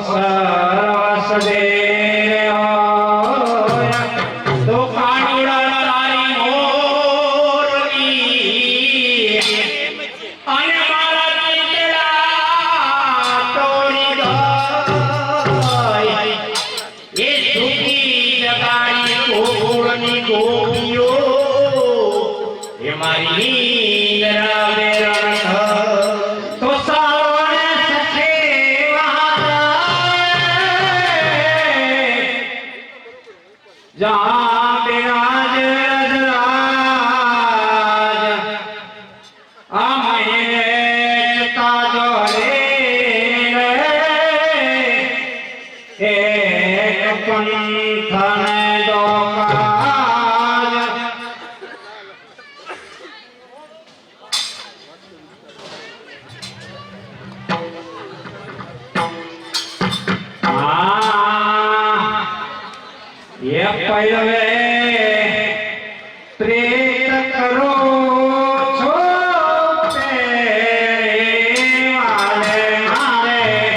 सर्वस दे तो काणूड़ा तारी ગોપની ગોપીઓ એ મારી રામે રણ તો સાવણ સખે જા બિરાજ રજરાજ આમયે તાજો રે એક પંથને દોકાજ ये पहले प्रेत करो छोटे वाले मारे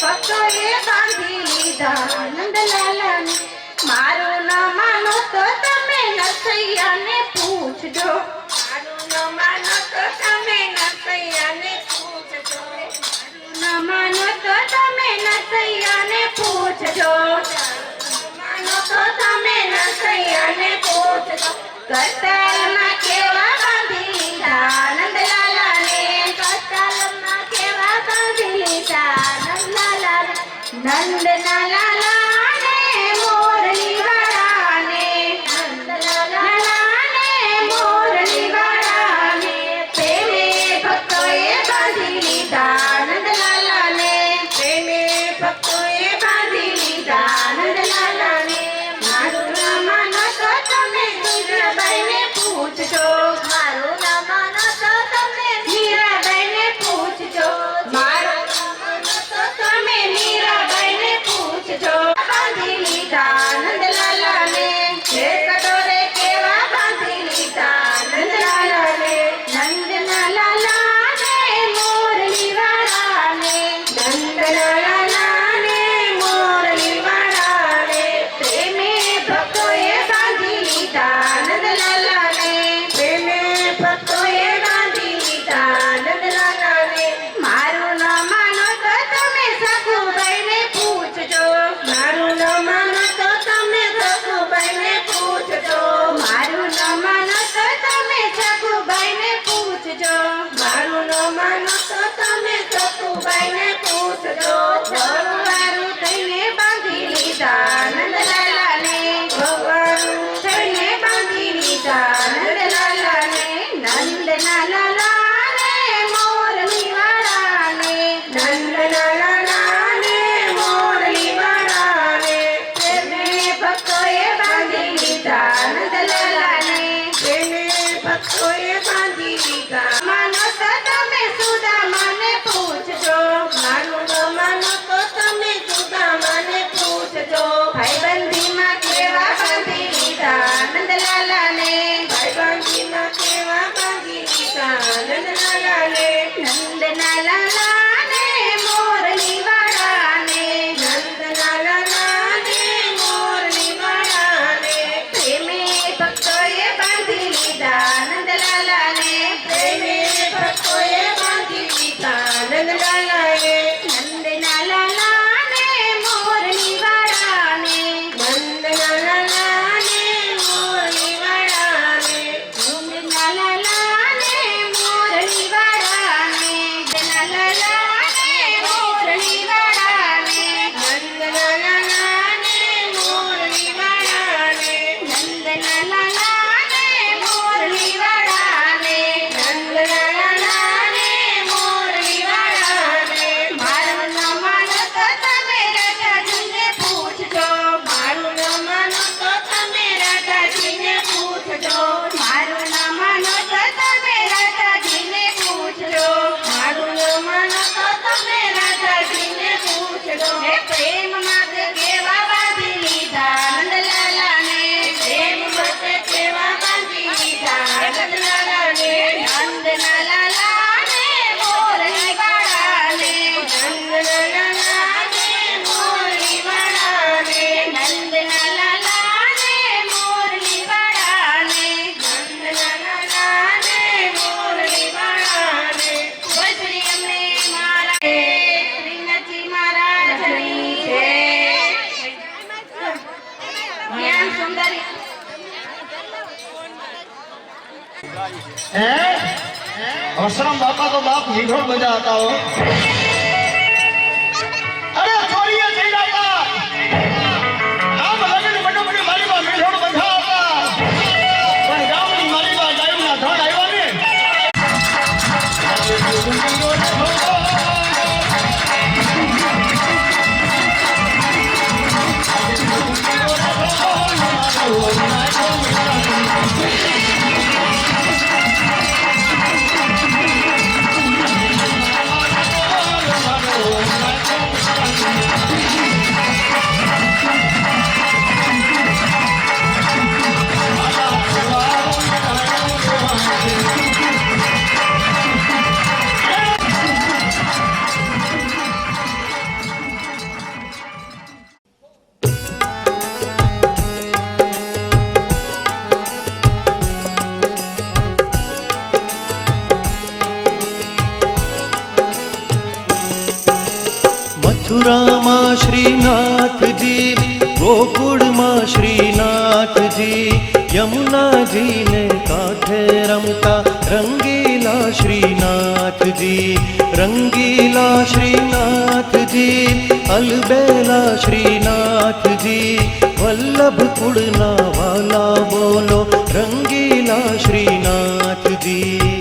ભક્તોએ બાંધી લીધા નંદલાલાને. મારું ન માનો તો તમે નરસૈયાને પૂછજો. મારું ન માનો તો તમે નરસૈયાને પૂછજો. મારું ન માનો તો તમે નરસૈયાને પૂછજો. માનો તો તમે નરસૈયાને પૂછજો. કરતાલમાં કેવા બાંધી લીધા નંદલાલાને. કરતાલમાં કેવા બાંધી લીધા નંદલાલાને. નંદના લાલાને મોરલી વાળાને. નંદલાલાને મોરલી વાળાને. પ્રેમે ભક્તોએ બાંધી લીધા નંદલાલાને. પ્રેમે ભક્તોએ બાંધી લીધા નંદલાલાને. મારું ન માનો તો તમે મીરાબાઈને પૂછજો. મારું ન માનો તો તમે મીરાબાઈને પૂછજો. મારું ન માનો તો તમે મીરાબાઈને પૂછજો. બાંધી લીધા નંદલાલાને. લીધા નંદલાલાને નંદના લાલાને મોરલી વાળાને નંદના લાલાને મોરલી વાળાને તેને ભક્તોએ બાંધી લીધા નંદલાલાને તેને ભક્તોએ બાંધી લીધા માનો તો તમે સુદામાને પૂછજો માનો તો તમે સુદામાને પૂછજો ભાઈબંધીમાં કેવા બાંધી લીધા નંદલાલાને ભાઈબંધીમાં કેવા બાંધી લીધા નંદલાલાને નંદના લાલાને મોરલી વાળાને નંદના લાલાને મોરલી વાળાને પ્રેમે ભક્તોએ બાંધી લીધા નંદલાલાને પ્રેમે ભક્તોએ બાંધી લીધા નંદલાલાને નંદના લાલાને મોરલી વાળાને નંદના લાલાને મોરલી વાળાને નંદના લાલાને મોરલી વાળાને નંદના લાલાને મોરલી વાળાને નંદના લાલાને મોરલી વાળાને નંદના લાલાને મોરલી વાળાને નંદના લાલાને મોરલી વાળાને મારું ન માનો તો તમે રાધાજીને પૂછજો મારું ન માનો તો તમે રાધાજીને પૂછજો મારું ન માનો તો તમે રાધાજીને પૂછજો મારું ન માનો તો તમે રાધાજીને પૂછજો હે પ્રેમ માટે કેવા બાંધી લીધા નંદલાલાને પ્રેમ માટે કેવા બાંધી લીધા નંદલાલાને નંદના લાલાને મોરલી વાળાને નંદના લાલાને મોરલી વાળાને નંદના લાલાને મોરલી વાળાને નંદના લાલાને મોરલી વાળાને વજરી અમને મારા શ્રીનાથજી મહારાજની જય જ્ઞાન સુંદરી હસરામ બાપા તો બાપ મીઠોડ બધા હતા હો. અરે ચોરીએ થઈ હતા આમ લગન મંડપની મારીમાં મીઠોડ બધા હતા પણ ગામની મારીમાં ગાયના ધણ આવ્યા ને મથુરામાં શ્રીનાથજી ગોકુળમાં શ્રીનાથજી યમુનાજીને કાંઠે રમતા રંગીલા શ્રીનાથજી રંગીલા શ્રીનાથજી અલબેલા શ્રીનાથજી વલ્લભ કુળના વાલા બોલો રંગીલા શ્રીનાથજી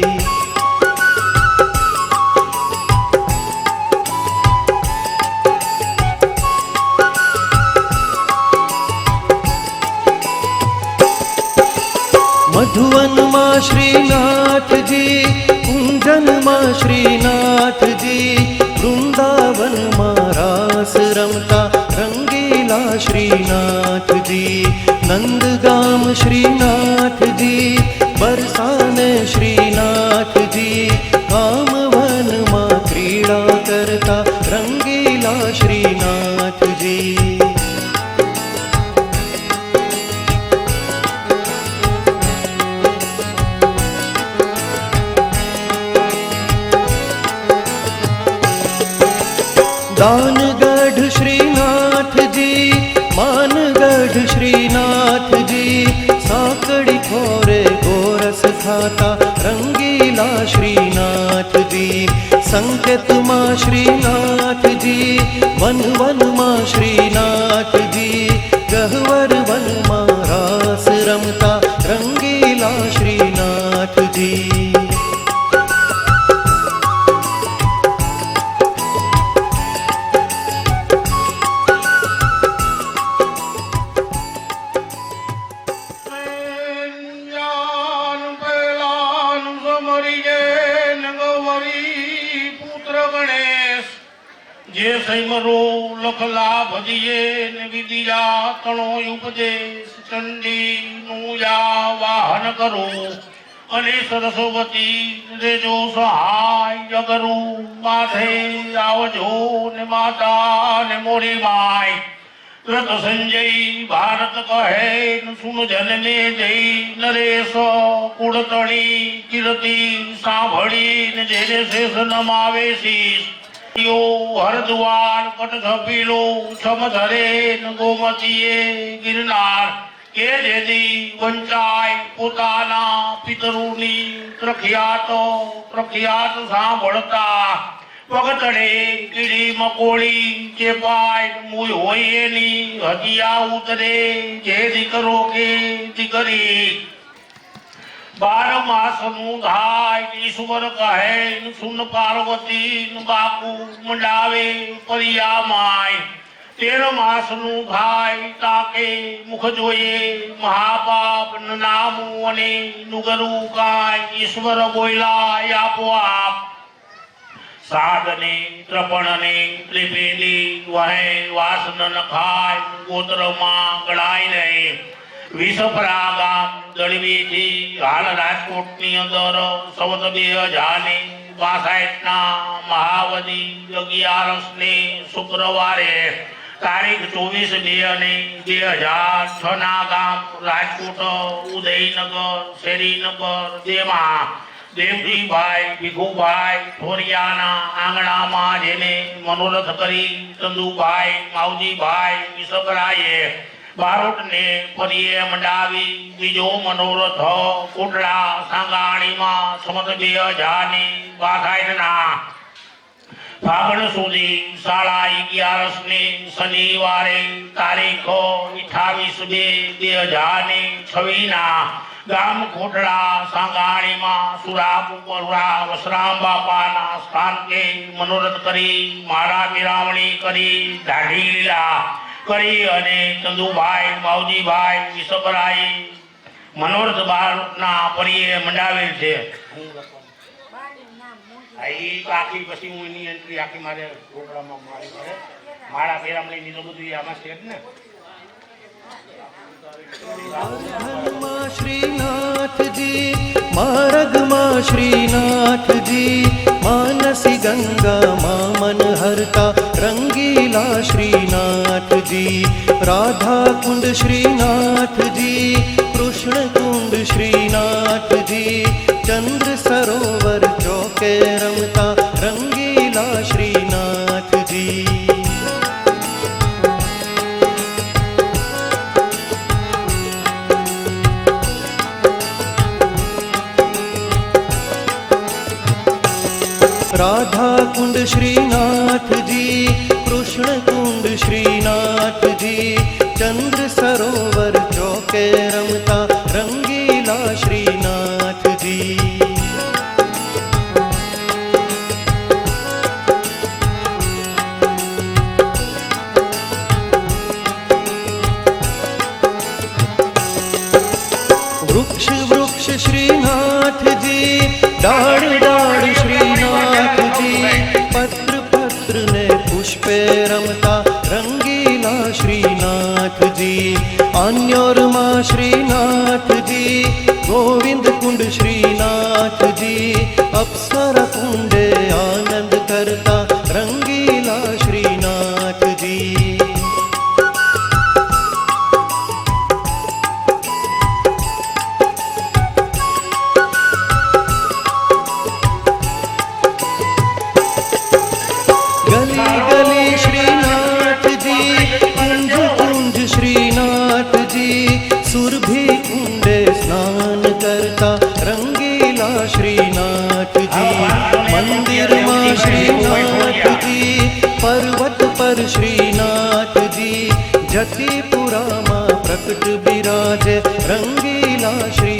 મધુવનમાં શ્રીનાથજી કુંજનમાં શ્રીનાથજી વૃંદાવનમાં રાસ રમતા રંગીલા શ્રીનાથજી નંદગામ શ્રીનાથજી બરસાને શ્રીનાથજી કામવનમાં ક્રીડા કરતા રંગીલા શ્રીનાથજી दानगढ़ श्रीनाथजी मानगढ़ श्रीनाथजी साकड़ी खोरे गोरस खाता रंगीला श्रीनाथजी संकेतમાં श्रीनाथजी वन વનમાં શ્રીનાથજી ગહવર વનમાં રાસ રમતા રંગીલા જે સૈમરો લખલા ભજીએ ને વિદ્યા તણો ઉપદેશ ચંડી નું યા વાહન કરો અને સરસ્વતી રેજો સહાય જગરુ માથે આવજો ને માતા ને મોરી માય રત સંજય ભારત કહે સુન જનને જઈ નરેશ કુળતણી કીર્તિ સાંભળી ને જેને શેષ નમાવે શીશ હરદ્વાર કટ ધપીલો છમ ધરે ગોમતીએ ગિરનાર કે જેથી વંચાય પોતાના પિતરુની પ્રખ્યાત સાંભળતા પગતડે કીડી મકોડી ચેપાય મુય હોય એની હદિયા ઉતરે જે દીકરો કે દીકરી 12 માસનું થાય ઈશ્વર કહે સુન પાર્વતી બાપુ મંડાવે પરિયા માય 13 માસનું થાય તાકે મુખ જોઈએ મહાપાપ નામું અને નુગરું કાય ઈશ્વર બોલ્યા આપોઆપ સાધને ત્રપણને ત્રિપેલી વહે વાસન ન ખાય ગોત્રમાં ગળાય નહીં વિષપરાગામ દળવીથી હાલ રાજકોટની અંદર સવત 2062 મહાવદી 11 શુક્રવારે તારીખ 24/2/2006 ના ગામ રાજકોટ ઉદયનગર શેરીનગર જેમાં દેવજીભાઈ ભીખુભાઈ ઠોરિયાના આંગણામાં જેને મનોરથ કરી ચંદુભાઈ માવજીભાઈ વિસકરાએ બારોટને ફરીએ મંડાવી બીજો મનોરથ કોટડા સાંગાણીમાં સમત 2062 ફાગણ સુધી સાડા 11 શનિવારે તારીખ 28/2/2026 ગામ કોટડા સાંગાણીમાં સુરાપુરા વસરામ બાપાના સ્થાનકે મનોરથ કરી માળા મિરાવણી કરી દાઢી લીલા કરી અને ચંદુભાઈ માવજીભાઈ વિસકરાઈ મનોરથ બારોટના પરીએ મંડાવેલ છે. આખી પછી હું એની એન્ટ્રી આખી મારે પ્રોગ્રામમાં મારી પડે માળા મિરાવણીની તો બધું આમાં છે જ ને. માર્ગમાં શ્રીનાથજી માર્ગમાં શ્રીનાથજી માનસી ગંગામાં મન હરતા રંગીલા શ્રીનાથજી રાધા કુંડ શ્રીનાથજી કૃષ્ણ કુંડ શ્રીનાથજી ચંદ્ર સરોવર ચોકે રમતા રંગીલા શ્રીનાથજી राधा कुंड श्रीनाथजी कृष्ण कुंड श्रीनाथजी चंद्र सरोवर चौके रमता रंगीला श्रीनाथजी वृक्ष वृक्ष श्रीनाथजी डाढ़ डाढ़ श्रीनाथजी पत्र पत्र ने पुष्पे रमता रंगीला श्रीनाथजी अन्योरमा श्रीनाथजी गोविंद कुंड श्रीनाथजी अप्सरा कुंडे आनंद करता रंगीला श्रीनाथजी गली गली श्रीनाथ जी कुंज कुंज श्रीनाथ जी सुरभि कुंडे स्नान करता रंगीला श्रीनाथ जी मंदिर मां श्रीनाथ जी पर्वत पर श्रीनाथ जी जतीपुरा मां प्रकट बिराजे रंगीला श्री